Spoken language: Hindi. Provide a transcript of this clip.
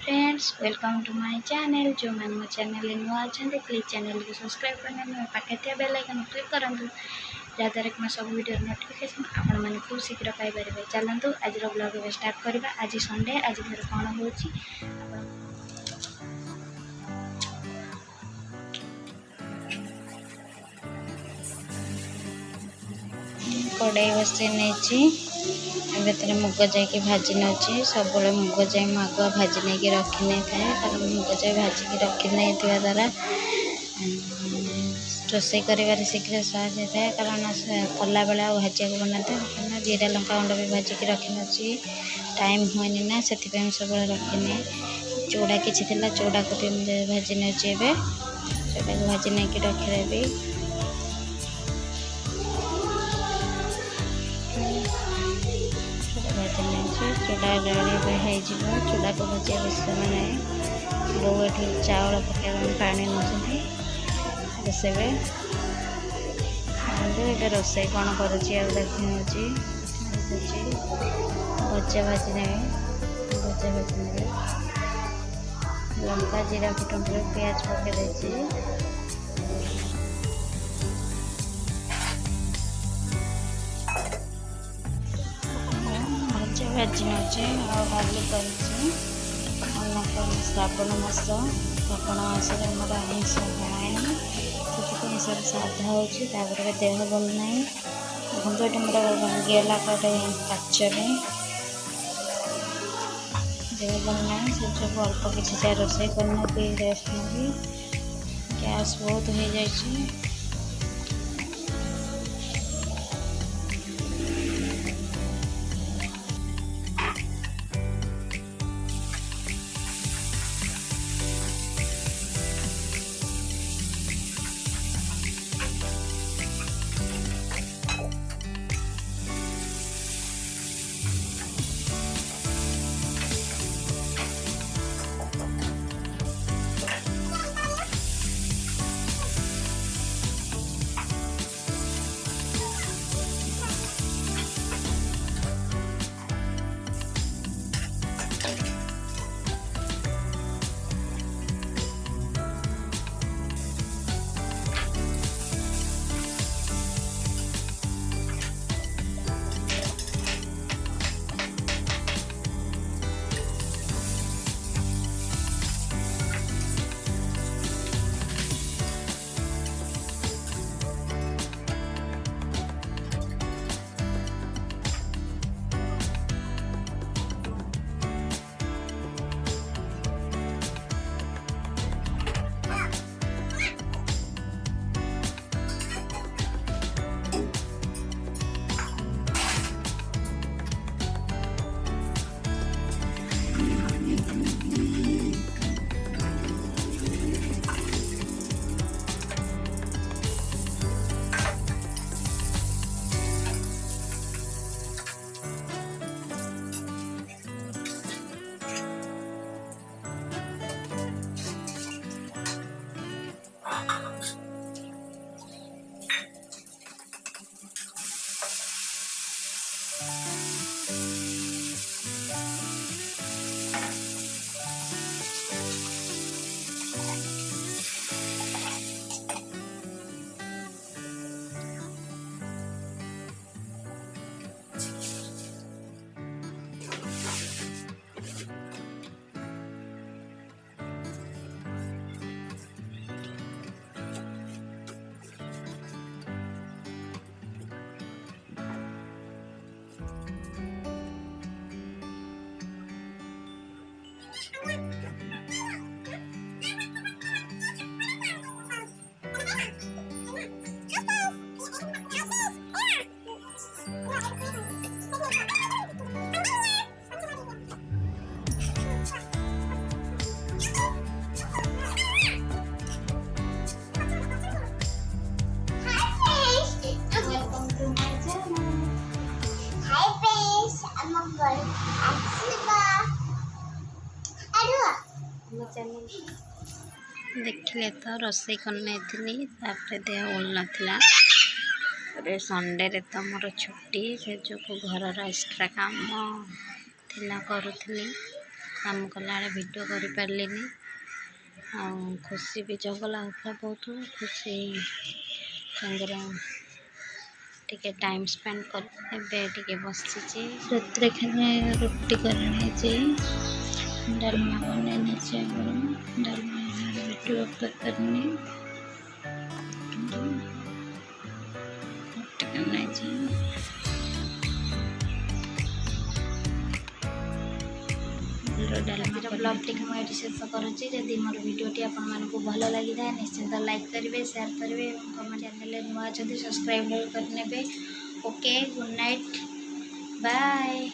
Friends, welcome to my channel. जो मैंने मो चैनल नुआ अच्छा प्लीज चैनल को सब्सक्राइब करना पाखे थे बेल आइकन क्लिक करूँ जहाँद्वारा कि मैं सब वीडियो नोटिफिकेशन आपण मैंने खूब शीघ्र पाइपर। चलतु आज ब्लॉग स्टार्ट करवा। आज संडे, आज घर कौन हो कड़ाई बसई नहीं मुग जाई भाजी नौची। सब मुग जाई आगुआ भाजी नहीं रखी नहीं था, कारण मुग जाई भाजिकी रखी नहीं द्वारा रोषे कर शीघ्र सहज होता है। कारण कला बेला भाजिया को बना था जीरा लंका गुंड भी भाजिकी रखी नौची। टाइम हुए ना से सब रखी चूड़ा किसी चूड़ा को भी भाजी नौची। चूड़ा को भाजी नहीं रखिदेवी। चूड़ा रेडी चूड़ा को भजिया बेस समय ना बो ये चाउल पकड़ पानी नौकरी बसवे। ये रोसे कौन करुच्ची देखी भजा भाजी ने भजा भाजी ने लंका जीरा फुटन प्याज पकई भजा भाजी नौचे डाली कर श्रावण मास। श्रावण मसरे मोर आइंस बनाएनी से सब साधा हो देह भल ना घुंटटी मोर भांगीगला कटे काच देह भल ना से सब अल्प किसी रोषे करना रेस्ट नहीं गैस बहुत हो जाए। देखिले तो रोसे करने देह भल नाला। संडे रे तो मोर छुट्टी से जो घर एक्स्ट्रा काम थिला करुथली काम कला भिडियो कर पार्लिनी आ खुशी भी जगला होता बहुत खुशी संगे टिके टाइम स्पेंड कर बसी रात रुटी कर डालमा बन डालमा भिडियो करनी डालमा ब्लॉग टी मुझे शेष करुँची जदि मोर भिडियोटी आपको भल लगी था निश्चिंत लाइक करेंगे शेयर करेंगे कमेंट चैनल नुआ सब्सक्राइब करने। Okay good night bye.